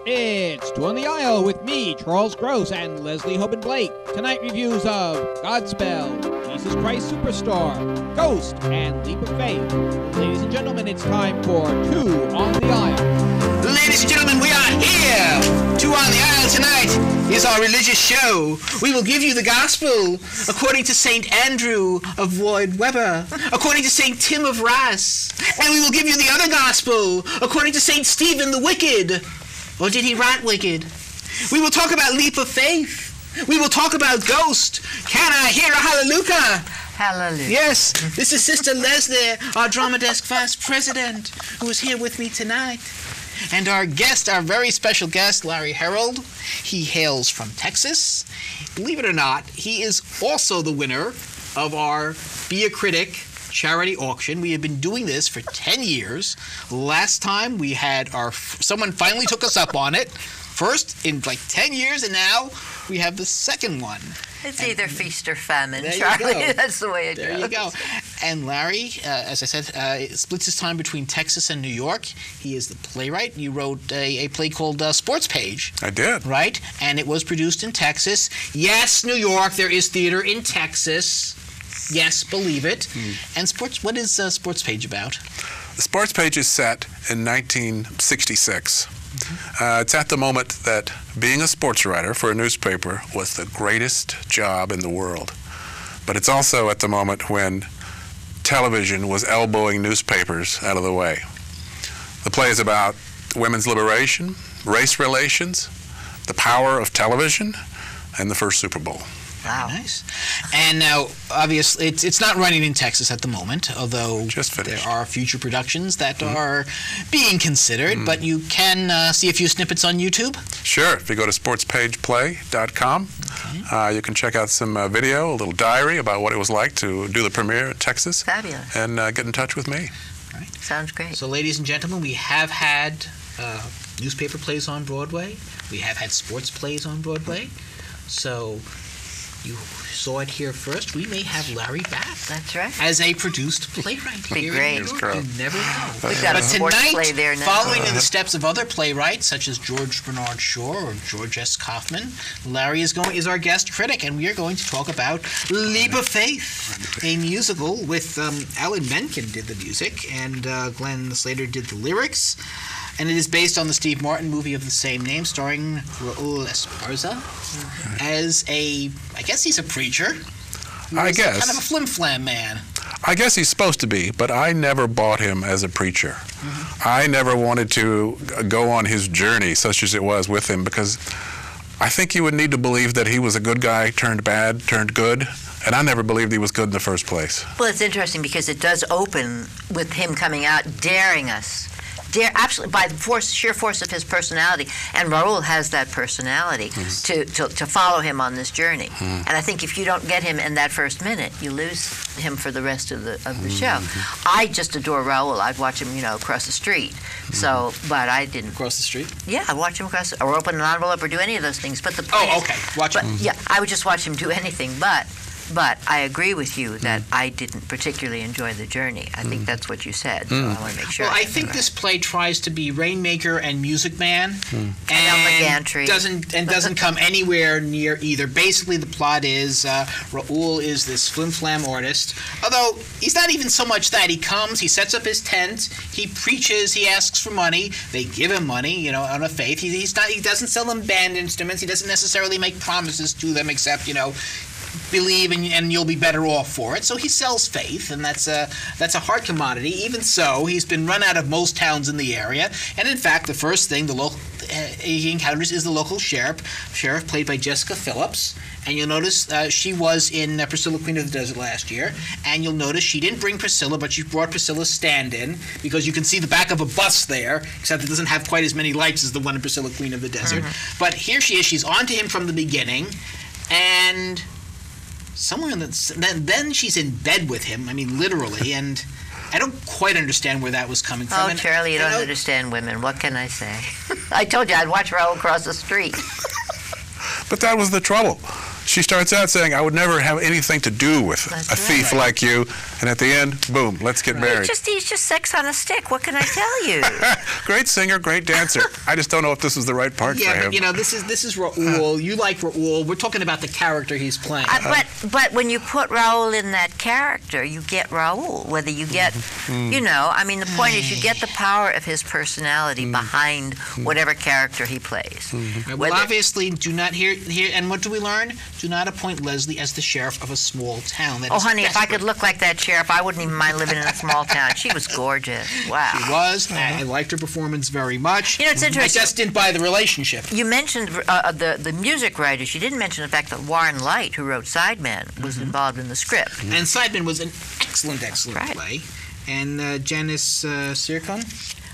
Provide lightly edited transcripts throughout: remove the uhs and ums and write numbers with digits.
It's Two on the Aisle with me, Charles Gross, and Leslie Hoban Blake. Tonight reviews of Godspell, Jesus Christ Superstar, Ghost, and Leap of Faith. Ladies and gentlemen, it's time for Two on the Aisle. Ladies and gentlemen, we are here! Two on the Aisle tonight is our religious show. We will give you the gospel according to St. Andrew of Lloyd Webber, according to St. Tim of Rheims, and we will give you the other gospel according to St. Stephen the Wicked. Or did he write wicked? We will talk about Leap of Faith. We will talk about Ghost. Can I hear a hallelujah? Hallelujah. Yes, this is Sister Leslie, our Drama Desk Vice President, who is here with me tonight. And our guest, our very special guest, Larry Harold, he hails from Texas. Believe it or not, he is also the winner of our Be a Critic charity auction. We have been doing this for 10 years. Last time we had someone finally took us up on it. First in like 10 years, and now we have the second one. It's either feast or famine, there Charlie. You go. That's the way it goes. There you go. And Larry, as I said, splits his time between Texas and New York. He is the playwright. You wrote a play called Sports Page. I did. Right? And it was produced in Texas. Yes, New York, there is theater in Texas. Yes, believe it. And what is Sports Page about? The Sports Page is set in 1966. It's at the moment that being a sports writer for a newspaper was the greatest job in the world. But it's also at the moment when television was elbowing newspapers out of the way. The play is about women's liberation, race relations, the power of television, and the first Super Bowl. Wow. Nice. And now, obviously, it's not running in Texas at the moment, although there are future productions that are being considered, but you can see a few snippets on YouTube? Sure. If you go to sportspageplay.com, you can check out some video, a little diary about what it was like to do the premiere in Texas. Fabulous. And get in touch with me. Right. Sounds great. So, ladies and gentlemen, we have had newspaper plays on Broadway. We have had sports plays on Broadway. So you saw it here first. We may have Larry back. That's right. As a produced playwright. Be here great. In New York. You never know. We've got a sports play there now. Following in the steps of other playwrights such as George Bernard Shaw or George S. Kaufman, Larry is our guest critic, and we are going to talk about Leap of Faith, a musical with Alan Menken did the music and Glenn Slater did the lyrics. And it is based on the Steve Martin movie of the same name, starring Raul Esparza as I guess he's a preacher. I guess. Kind of a flim-flam man. I guess he's supposed to be, but I never bought him as a preacher. I never wanted to go on his journey, such as it was with him, because I think you would need to believe that he was a good guy, turned bad, turned good. And I never believed he was good in the first place. Well, it's interesting because it does open with him coming out, daring us. Absolutely, by the sheer force of his personality, and Raul has that personality to follow him on this journey. And I think if you don't get him in that first minute, you lose him for the rest of the show. I just adore Raul. I'd watch him, across the street. So, but I didn't. Across the street? Yeah, I'd watch him or open an envelope or do any of those things. But okay, watch him. Yeah, I would just watch him do anything, But I agree with you that I didn't particularly enjoy the journey. I think that's what you said, so I want to make sure. Well, I think this play tries to be Rainmaker and Music Man, and doesn't come anywhere near either. Basically, the plot is Raul is this flim-flam artist, although he's not even so much that. He comes, he sets up his tent, he preaches, he asks for money, they give him money, on a faith. He doesn't sell them band instruments, he doesn't necessarily make promises to them except, believe and you'll be better off for it. So he sells faith, and that's a hard commodity. Even so, he's been run out of most towns in the area, and in fact, the first thing he encounters is the local sheriff played by Jessica Phillips. And you'll notice she was in Priscilla, Queen of the Desert last year, and you'll notice she didn't bring Priscilla, but she brought Priscilla's stand-in, because you can see the back of a bus there, except it doesn't have quite as many lights as the one in Priscilla, Queen of the Desert. But here she is. She's on to him from the beginning, and somewhere then she's in bed with him, literally, and I don't quite understand where that was coming from. Oh, Charlie, you don't understand women. What can I say? I told you I'd watch Raul cross the street. But that was the trouble. She starts out saying, I would never have anything to do with a thief like you, And at the end, boom, let's get married. He's just sex on a stick. What can I tell you? Great singer, great dancer. I just don't know if this was the right part for him. Yeah, but this is Raul. You like Raul. We're talking about the character he's playing. But when you put Raul in that character, you get Raul. Whether you get, the point is you get the power of his personality behind whatever character he plays. Well, obviously, do not hear. And what do we learn? Do not appoint Leslie as the sheriff of a small town. Oh, honey, if I could look like that sheriff, I wouldn't even mind living in a small town. She was gorgeous. Wow. She was. I liked her performance very much. It's interesting. I just didn't buy the relationship. You mentioned the music writers. You didn't mention the fact that Warren Light, who wrote Sideman, was involved in the script. And Sideman was an excellent play. And Janice Sircon?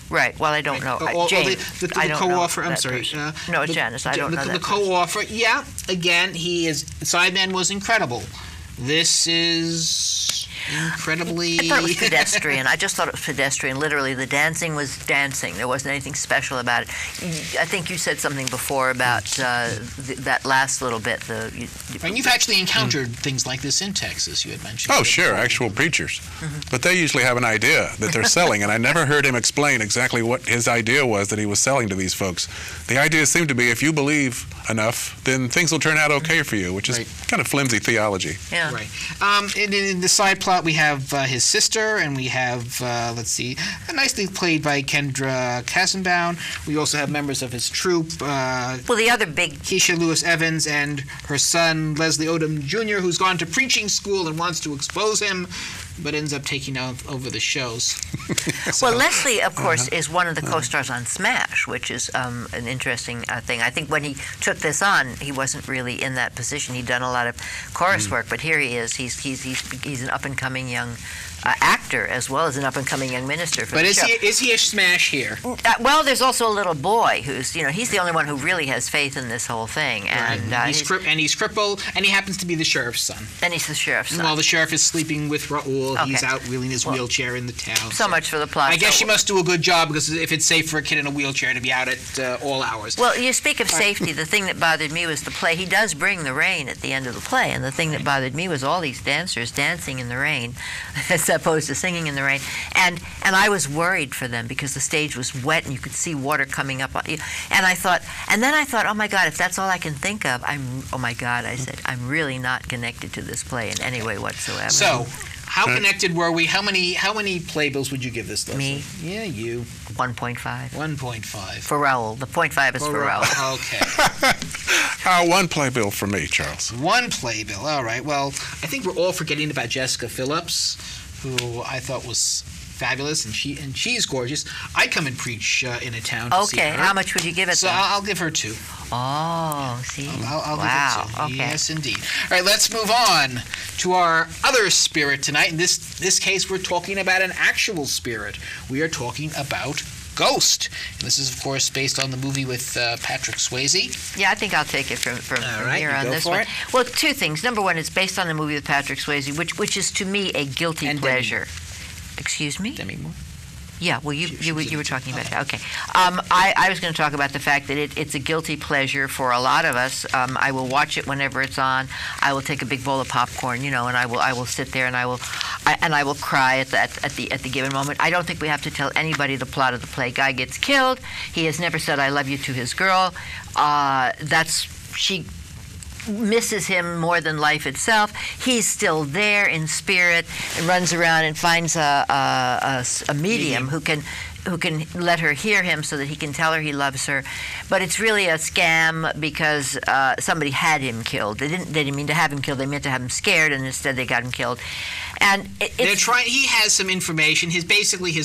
Right. Well, I don't know. James. The co-author. I'm sorry. No, it's Janice. I don't know that. The co-author. Yeah. Again, Sideman was incredible. This is incredibly... I thought it was pedestrian. I just thought it was pedestrian. Literally, the dancing was dancing. There wasn't anything special about it. I think you said something before about that last little bit. And you've actually encountered things like this in Texas, you had mentioned. Oh, sure, actual preachers. But they usually have an idea that they're selling, and I never heard him explain exactly what his idea was that he was selling to these folks. The idea seemed to be if you believe enough, then things will turn out okay for you, which is kind of flimsy theology. Yeah. Right. In the side plot, we have his sister, and we have, nicely played by Kendra Kassenbaum. We also have members of his troupe. The other big... Keisha Lewis Evans and her son, Leslie Odom Jr., who's gone to preaching school and wants to expose him, but ends up taking over the shows. Well, Leslie, of course, is one of the co-stars on Smash, which is an interesting thing. I think when he took this on, he wasn't really in that position. He'd done a lot of chorus work, but here he is. He's an up-and-coming young actor as well as an up-and-coming young minister for the show. But is he a Smash here? Well, there's also a little boy who's, he's the only one who really has faith in this whole thing. And he's crippled, and he happens to be the sheriff's son. And he's the sheriff's son. And while the sheriff is sleeping with Raul, he's out wheeling his wheelchair in the town. So much for the plot. I guess she must do a good job, because if it's safe for a kid in a wheelchair to be out at all hours. Well, you speak of safety. The thing that bothered me was the play. He does bring the rain at the end of the play, and the thing that bothered me was all these dancers dancing in the rain, as opposed to singing in the rain. And I was worried for them because the stage was wet and you could see water coming up on you. And then I thought, oh my God, if that's all I can think of, I said, I'm really not connected to this play in any way whatsoever. So, how connected were we? How many playbills would you give this, Leslie? Me? Yeah, you. 1.5. 1.5. For Raul. The 0.5 is for Raul. Okay. One playbill for me, Charles. One playbill. All right. Well, I think we're all forgetting about Jessica Phillips, who I thought was fabulous, and she's gorgeous. I come and preach in a town to see her. How much would you give it? So I'll give her 2. Oh, see. I'll give her 2. Okay. Yes, indeed. All right, let's move on to our other spirit tonight. In this case, we're talking about an actual spirit. We are talking about Ghost. And this is, of course, based on the movie with Patrick Swayze. Yeah, I think I'll take it from here on this one. Well, 2 things. Number one, it's based on the movie with Patrick Swayze, which is to me a guilty pleasure. Excuse me? Demi Moore? Yeah, well, you were talking about that. Okay. I was going to talk about the fact that it's a guilty pleasure for a lot of us. I will watch it whenever it's on. I will take a big bowl of popcorn, and I will sit there and I will cry at the given moment. I don't think we have to tell anybody the plot of the play. Guy gets killed. He has never said "I love you" to his girl. She misses him more than life itself. He's still there in spirit and runs around and finds a medium who can let her hear him so that he can tell her he loves her. But it's really a scam because somebody had him killed. They didn't mean to have him killed. They meant to have him scared, and instead they got him killed. And they're trying. He has some information. His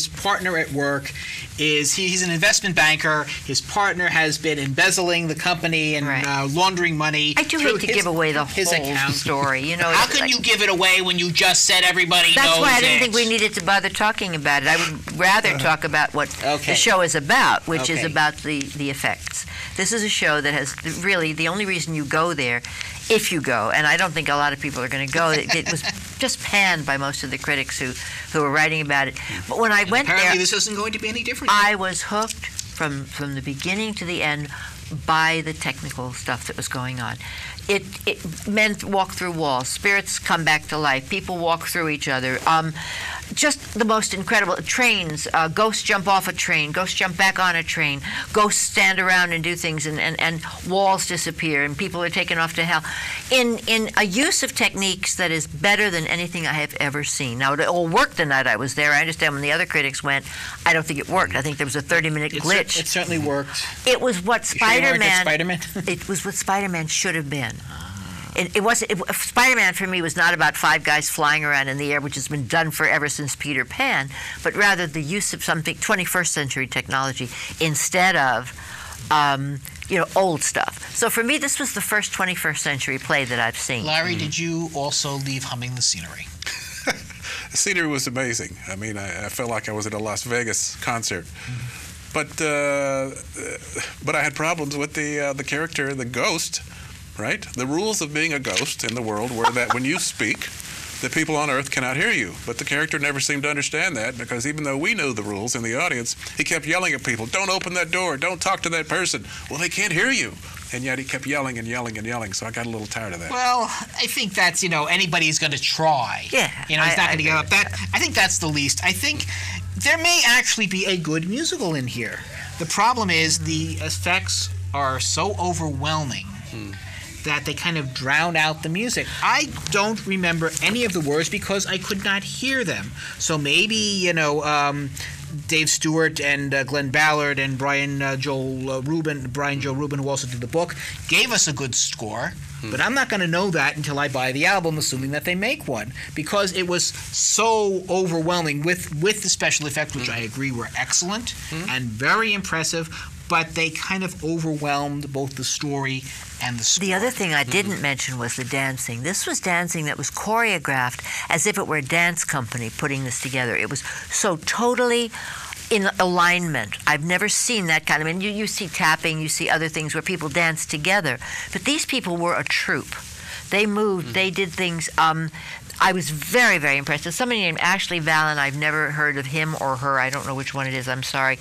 partner at work is he's an investment banker. His partner has been embezzling the company and laundering money. I do hate to give away the whole story. How can you give it away when you just said everybody knows it? That's why I didn't think we needed to bother talking about it. I would rather talk about what the show is about, which is about the effects. This is a show that has really the only reason you go there, if you go, and I don't think a lot of people are going to go. It was just panned by most of the critics who were writing about it. But when I went there, apparently this isn't going to be any different. I was hooked from the beginning to the end. by the technical stuff that was going on. Men walk through walls, spirits come back to life, people walk through each other. Just the most incredible trains. Ghosts jump off a train, ghosts jump back on a train, ghosts stand around and do things, and walls disappear, and people are taken off to hell. In a use of techniques that is better than anything I have ever seen. Now, it all worked the night I was there. I understand when the other critics went, I don't think it worked. I think there was a 30-minute glitch. It certainly worked. It was what Spider-Man. Spider-Man? It was what Spider-Man should have been. Spider-Man for me was not about five guys flying around in the air, which has been done forever since Peter Pan, but rather the use of something 21st century technology instead of old stuff. So for me, this was the first 21st century play that I've seen. Larry, did you also leave humming the scenery? The scenery was amazing. I mean, I felt like I was at a Las Vegas concert. But I had problems with the character, the ghost. Right? The rules of being a ghost in the world were that when you speak, the people on Earth cannot hear you. But the character never seemed to understand that, because even though we knew the rules in the audience, he kept yelling at people, don't open that door, don't talk to that person. Well, they can't hear you. And yet he kept yelling and yelling and yelling, so I got a little tired of that. Well, I think that's, anybody's going to try. Yeah. He's not going to give up. I think that's the least. I think there may actually be a good musical in here. The problem is the effects are so overwhelming that they kind of drown out the music. I don't remember any of the words because I could not hear them. So maybe, Dave Stewart and Glenn Ballard and Brian Joe Rubin, who also did the book, gave us a good score. But I'm not going to know that until I buy the album, assuming that they make one, because it was so overwhelming with the special effects, which I agree were excellent and very impressive, but they kind of overwhelmed both the story and the score. The other thing I didn't mention was the dancing. This was dancing that was choreographed as if it were a dance company putting this together. It was so totally in alignment. I've never seen that kind of... you see tapping, you see other things where people dance together. But these people were a troupe. They moved, they did things... I was very, very impressed. There's somebody named Ashley Vallon. I've never heard of him or her. I don't know which one it is. I'm sorry.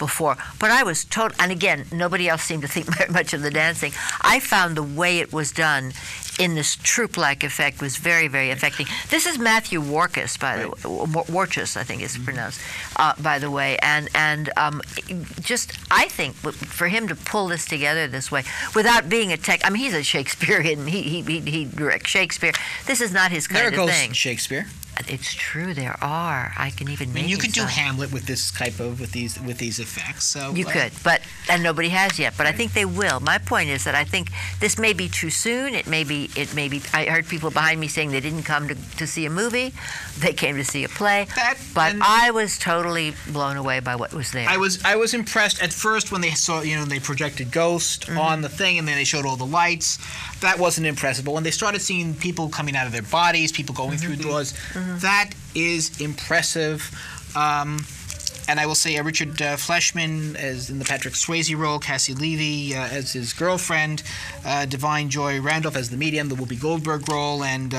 Before. But I was total... And again, nobody else seemed to think very much of the dancing. I found the way it was done in this troupe-like effect was very, very affecting. This is Matthew Warchus, by the way. Warchus, I think it's pronounced, by the way. And just, I think, for him to pull this together this way, without being a tech... I mean, he's a Shakespearean. He directs Shakespeare. This is not his kind of thing. There are ghosts in Shakespeare. It's true, there are. I can even name you could do some. Hamlet with this type of with these effects. So you could, and nobody has yet. But I think they will. My point is that I think this may be too soon. It may be. I heard people behind me saying they didn't come to see a movie; they came to see a play. But I was totally blown away by what was there. I was impressed at first when they saw they projected Ghost on the thing, and then they showed all the lights. That wasn't impressive. But when they started seeing people coming out of their bodies, people going through doors. That is impressive. And I will say Richard Fleshman as in the Patrick Swayze role, Cassie Levy as his girlfriend, Divine Joy Randolph as the medium, the Whoopi Goldberg role, and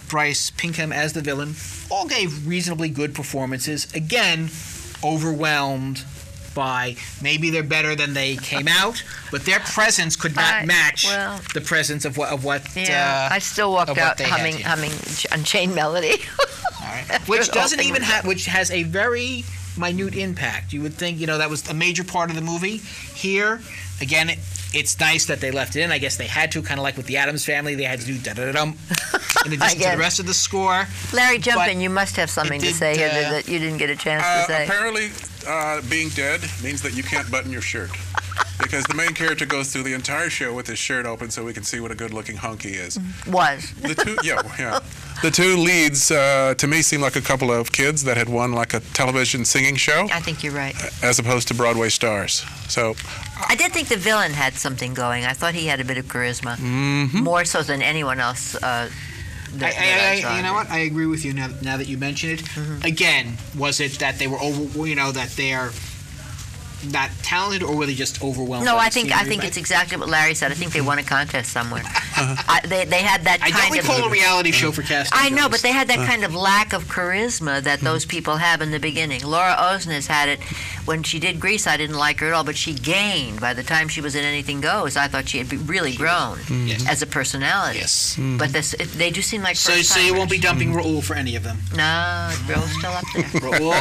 Bryce Pinkham as the villain, all gave reasonably good performances. Again, overwhelmed by maybe they're better than they came out, but their presence could not match the presence of what. Yeah, I still walked out humming Unchained Melody. All right. Which doesn't even have, which has a very minute impact. You would think that was a major part of the movie. Here, again, it's nice that they left it in. I guess they had to, kind of like with the Addams Family, they had to do da-da-da-dum in addition to the rest of the score. Larry, jump in. You must have something to say here that you didn't get a chance to say. Apparently, being dead means that you can't button your shirt. Because the main character goes through the entire show with his shirt open so we can see what a good-looking hunk he is. The two leads, to me, seem like a couple of kids that had won like a television singing show. I think you're right. As opposed to Broadway stars. So I did think the villain had something going. I thought he had a bit of charisma, more so than anyone else. You know what? I agree with you now that you mention it. Again, was it that they were over? That not talented, or were they just overwhelmed? No, by I the think scenery? it's exactly what Larry said. I think they won a contest somewhere. They had that I kind don't recall a of. reality show for casting. I know, directors. but they had that kind of lack of charisma that those people have in the beginning. Laura Osnes had it when she did Grease. I didn't like her at all, but she gained by the time she was in Anything Goes. I thought she had really grown as a personality. Yes. But they do seem like So first you won't be timers. dumping Raoul for any of them. No, Bill's still up there. Raoul,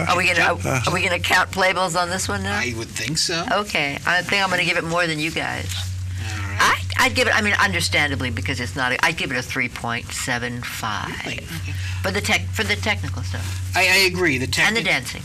Are we gonna count playbills on this one now? I would think so. Okay, I think I'm gonna give it more than you guys. All right. I'd give it. I mean, understandably, because it's not. I'd give it a 3.75 Really? Okay. for the technical stuff I agree. and the dancing.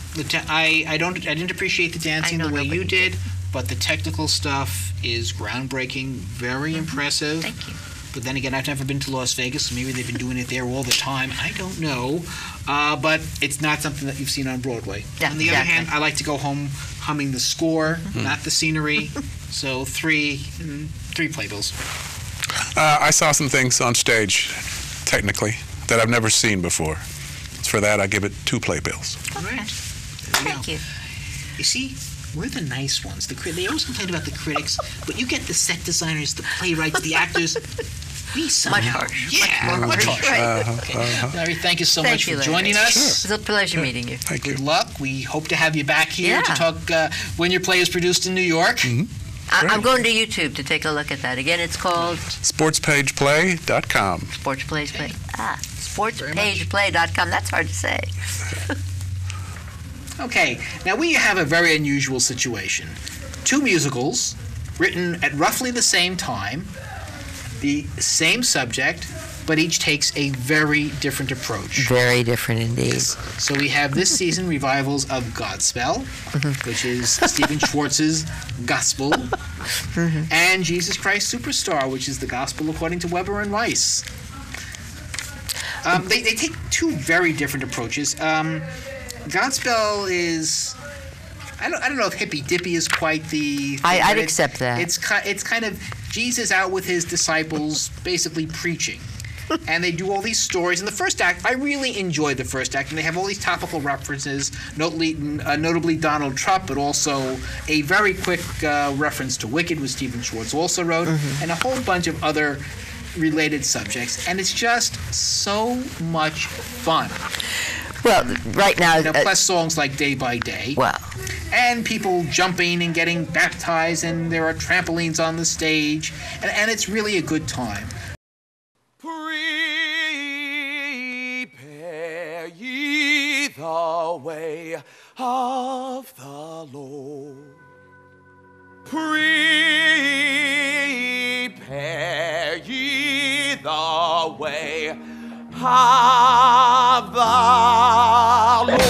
I didn't appreciate the dancing I know, the way you nobody did, but the technical stuff is groundbreaking, very impressive. Thank you. But then again, I've never been to Las Vegas, so maybe they've been doing it there all the time. I don't know. But it's not something that you've seen on Broadway. Yeah, on the other exactly. hand, I like to go home humming the score, not the scenery. So three playbills. I saw some things on stage, technically, that I've never seen before. For that, I give it 2 playbills. All right. There we Thank go. you. You see, we're the nice ones. They always complain about the critics, but you get the set designers, the playwrights, the actors. We somehow, Much harsh. Yeah, much harsh. Right. Okay. Larry, thank you so Thank much you, for Larry. joining us. It was a pleasure meeting you. Thank you. Good luck. We hope to have you back here to Yeah. talk when your play is produced in New York. I'm going to YouTube to take a look at that. Again, it's called Sportspageplay.com. sportspageplay.com. That's hard to say. Okay, now we have a very unusual situation. 2 musicals written at roughly the same time, the same subject, but each takes a very different approach. Very different indeed. So we have this season revivals of Godspell, which is Stephen Schwartz's Gospel, and Jesus Christ Superstar, which is the Gospel according to Weber and Weiss. They take 2 very different approaches. Godspell is, I don't know if hippy dippy is quite the. I'd accept that. It's kind of Jesus out with his disciples, basically preaching, and they do all these stories. In the first act, I really enjoyed the first act, and they have all these topical references, notably Donald Trump, but also a very quick reference to Wicked, which Stephen Schwartz also wrote, and a whole bunch of other related subjects, and it's just so much fun. Well, right now, Plus songs like Day by Day. well, And people jumping and getting baptized, and there are trampolines on the stage, and it's really a good time. Prepare ye the way of the Lord. Prepare ye the way of the Lord.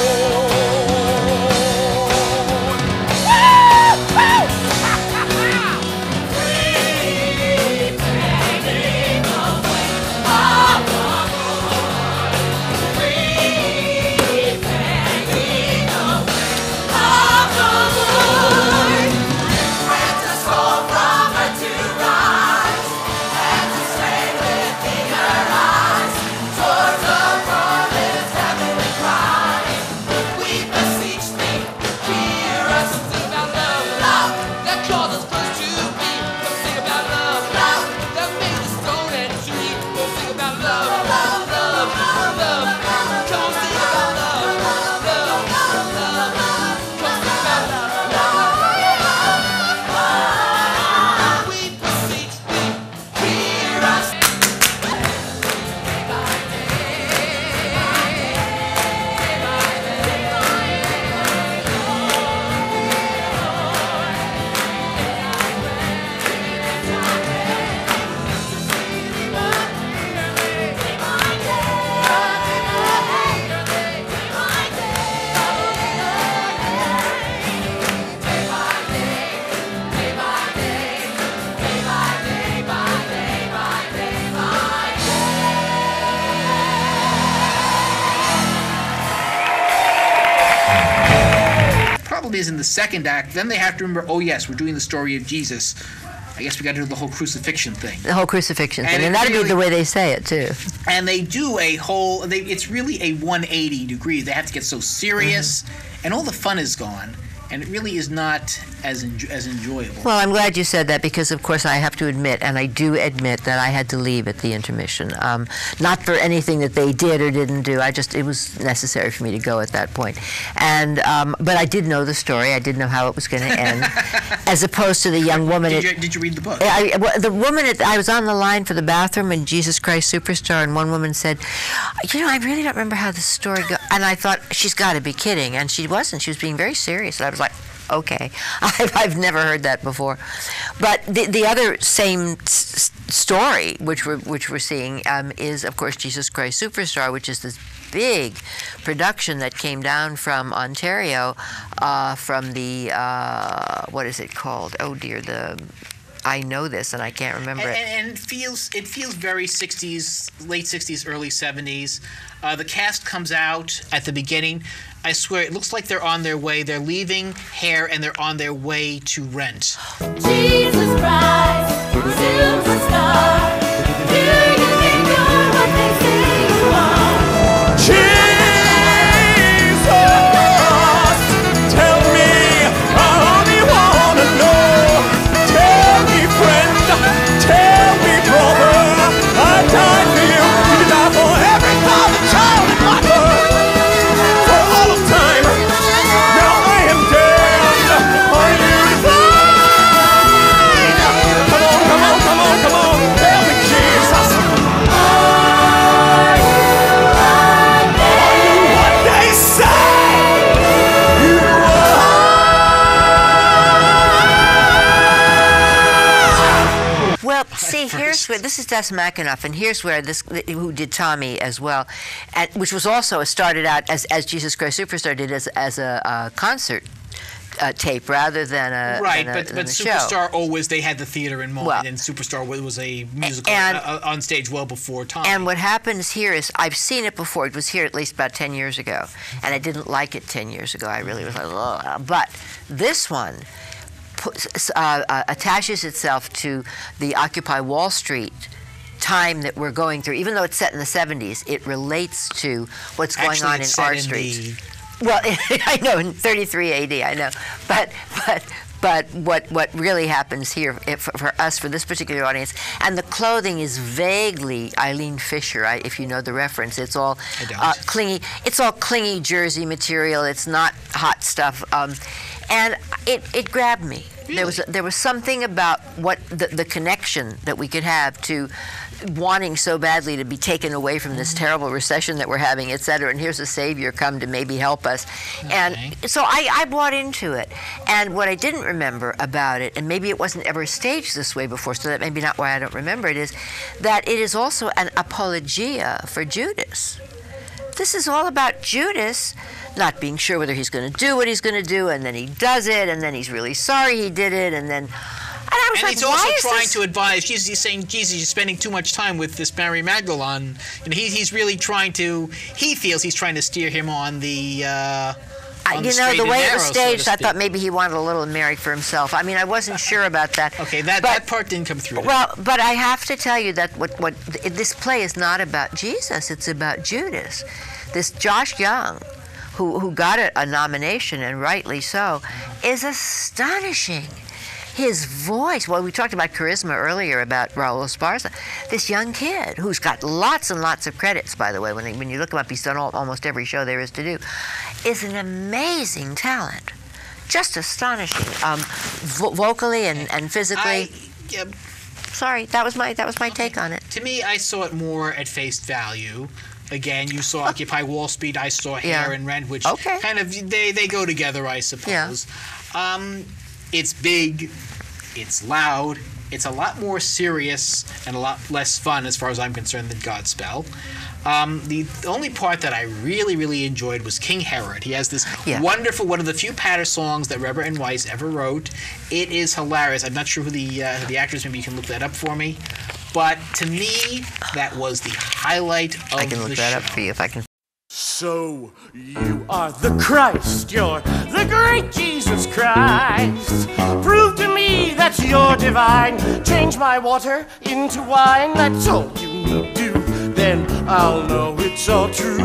Is in the second act, then they have to remember, oh yes, we're doing the story of Jesus. I guess we got to do the whole crucifixion thing. The whole crucifixion thing. And And it that'd be really- the way they say it, too. And they do a whole, it's really a 180 degrees. They have to get so serious, and all the fun is gone, and it really is not as enjoyable. Well, I'm glad you said that because, of course, I have to admit, and I do admit that I had to leave at the intermission. Not for anything that they did or didn't do. It was necessary for me to go at that point. And but I did know the story. I did know how it was going to end, as opposed to the young woman. Did you read the book? The woman, I was on the line for the bathroom in Jesus Christ Superstar, and one woman said, I really don't remember how the story goes. And I thought, she's got to be kidding. And she wasn't. She was being very serious. And I was like, okay. I've never heard that before. But the other same story, which we're seeing, is, of course, Jesus Christ Superstar, which is this big production that came down from Ontario, from the, what is it called? Oh, dear, I know this and I can't remember it. And it feels very 60s, late 60s, early 70s. The cast comes out at the beginning. I swear, it looks like they're on their way. They're leaving Hair and they're on their way to Rent. Jesus Christ, Superstar. Do you think you're what they say you are? Jesus, tell me, I only wanna know. Tell me, friend, tell me, brother, I died for you. You died for every father, child, and mother. For all of time, now I am dead. Are you divine? Come on, come on, come on, come on. Tell me, Jesus. Are you what they say you are? Well, see, here's where this is Des McAnuff, and here's where who did Tommy as well, which was also started out as Jesus Christ Superstar did as a concert tape rather than a Right, than but a show. Superstar always, they had the theater in mind, Well, and Superstar was a musical and- on stage well before time. And what happens here is, I've seen it before. It was here at least about 10 years ago, and I didn't like it 10 years ago. I really was like, ugh. But this one attaches itself to the Occupy Wall Street time that we're going through. Even though it's set in the 70s, it relates to what's going Actually, on in it's set our in streets. Well, I know, in 33 AD, I know. But what really happens here for us, for this particular audience, and the clothing is vaguely Eileen Fisher, if you know the reference. It's all clingy. It's all clingy jersey material. It's not hot stuff, and it grabbed me. Really? There was something about what the connection that we could have to wanting so badly to be taken away from this terrible recession that we're having, et cetera, and here's a savior come to maybe help us. Okay. And so I bought into it. And what I didn't remember about it, and maybe it wasn't ever staged this way before, so that maybe not why I don't remember it, is that it is also an apologia for Judas. This is all about Judas not being sure whether he's going to do what he's going to do, and then he does it, and then he's really sorry he did it, and then... I was And like, he's also why is trying this- to advise Jesus. He's saying, Jesus, you're spending too much time with this Mary Magdalene. And he's really trying to. He feels he's trying to steer him on the. the way it was staged, I thought maybe he wanted a little Mary for himself. I mean, I wasn't sure about that. Okay, that part didn't come through. Well, but I have to tell you that what this play is not about Jesus. It's about Judas. This Josh Young, who got a nomination, and rightly so, is astonishing. His voice, well, we talked about charisma earlier, about Raul Esparza. This young kid, who's got lots and lots of credits, by the way, when you look him up, he's done almost every show there is to do, is an amazing talent. Just astonishing, vocally and physically. Sorry, that was my take on it. To me, I saw it more at face value. Again, you saw Occupy Wall Street. I saw Hair and Rent, which kind of they go together, I suppose. Yeah. It's big, it's loud, it's a lot more serious and a lot less fun, as far as I'm concerned, than Godspell. The only part that I really, really enjoyed was King Herod. He has this wonderful, one of the few patter songs that Reverend Weiss ever wrote. It is hilarious. I'm not sure who the actors. Maybe you can look that up for me. But to me, that was the highlight of the show. I can look that up for you if I can. So you are the Christ, you're the great Jesus Christ. Prove to me that that you're divine. Change my water into wine, that's all you need do. Then I'll know it's all true.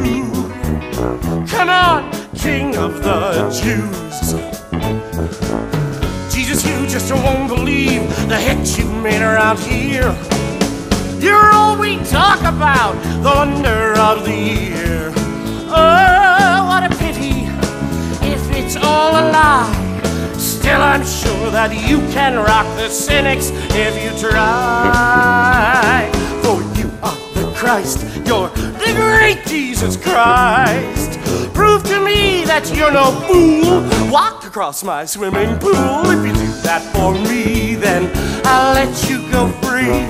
Come on, King of the Jews. Jesus, you just won't believe the hits you've made around here. You're all we talk about, the wonder of the year. Oh, what a pity if it's all a lie. Still, I'm sure that you can rock the cynics if you try. For you are the Christ, you're the great Jesus Christ. Prove to me that you're no fool. Walk across my swimming pool. If you do that for me, then I'll let you go free.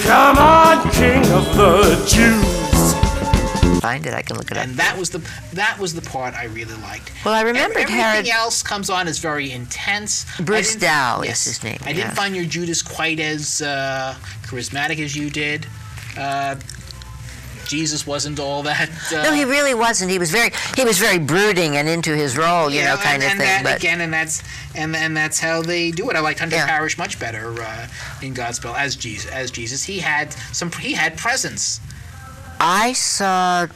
Come on, King of the Jews. Find it, I can look it up. And that was the part I really liked. Well, I remembered Everything Herod. else comes on is very intense. Bruce Dow Yes. is his name. I didn't find your Judas quite as charismatic as you did. Jesus wasn't all that. No, he really wasn't. He was very brooding and into his role, you know, kind of thing. That, but again, and that's how they do it. I liked Hunter Parrish much better in Godspell as Jesus. He had presence. I saw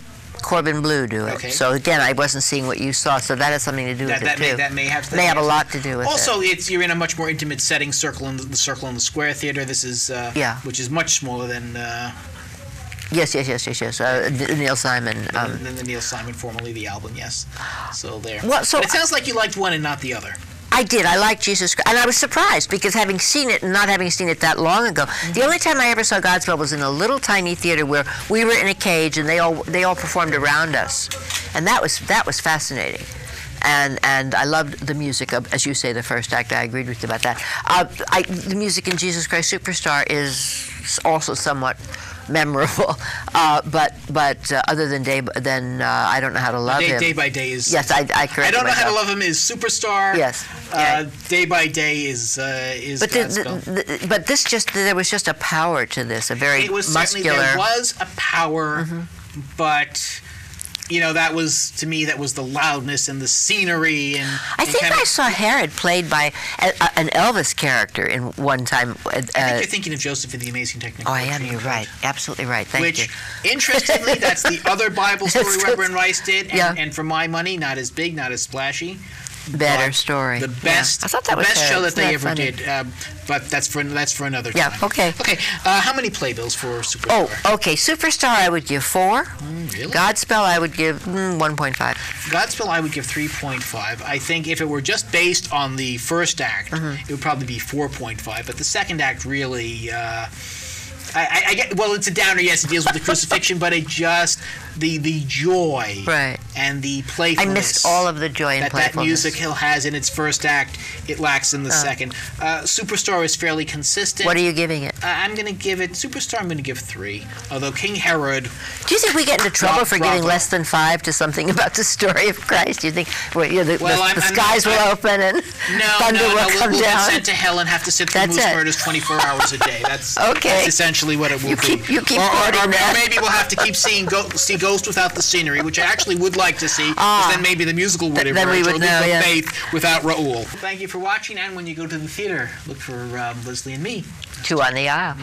Corbin Bleu do it. Okay. So again, I wasn't seeing what you saw, so that has something to do with it too. That may have a lot to do with also, it. you're in a much more intimate setting, the Circle in the Square Theater. This is which is much smaller than. Yes. Neil Simon. Than the Neil Simon, formerly the Album. Yes. So there. Well, so but it sounds like you liked one and not the other. I did. I liked Jesus Christ. And I was surprised because having seen it and not having seen it that long ago, the only time I ever saw Godspell was in a little tiny theater where we were in a cage and they all performed around us. And that was fascinating. And I loved the music of, as you say, the first act. I agreed with you about that. The music in Jesus Christ Superstar is also somewhat memorable, but other than I don't know how to love him. Day by Day is. Yes, I correct. I don't know myself. how to love him is Superstar. Yes. Day by Day is. But but there was just a power to this, a very muscular. There was a power, but. You know, that was the loudness and the scenery and. I think I saw Herod played by an Elvis character in one time. I think you're thinking of Joseph in the Amazing Technicolor. Oh, I am. You're right. Absolutely right. Thank you. Which, interestingly, that's the other Bible story Reverend Rice did, and for my money, not as big, not as splashy. Better story. The best. I thought that the was best show that they ever funny. did. But that's for another time. Yeah. Okay. Okay. How many playbills for Superstar? Oh, okay. Superstar, I would give 4. Really? Godspell, I would give 1.5. Godspell, I would give 3.5. I think if it were just based on the first act, it would probably be 4.5. But the second act really. I get. Well, it's a downer. Yes, it deals with the crucifixion, but it just the joy and the playfulness. I missed all of the joy and playfulness. That musical has in its first act, it lacks in the second. Superstar is fairly consistent. What are you giving it? I'm going to give it Superstar. I'm going to give 3. Although King Herod. Do you think we get into trouble for giving less than 5 to something about the story of Christ? Do you think the skies will open and thunder will come we'll down? Get sent to hell and have to sit through moose murders 24 hours a day. That's essentially what it will be. You keep or maybe we'll have to keep see Ghost without the scenery, which I actually would like to see, because then maybe the musical would emerge, or Leap of Faith without Raoul. Thank you for watching, and when you go to the theater, look for Leslie and me. Two on the Aisle.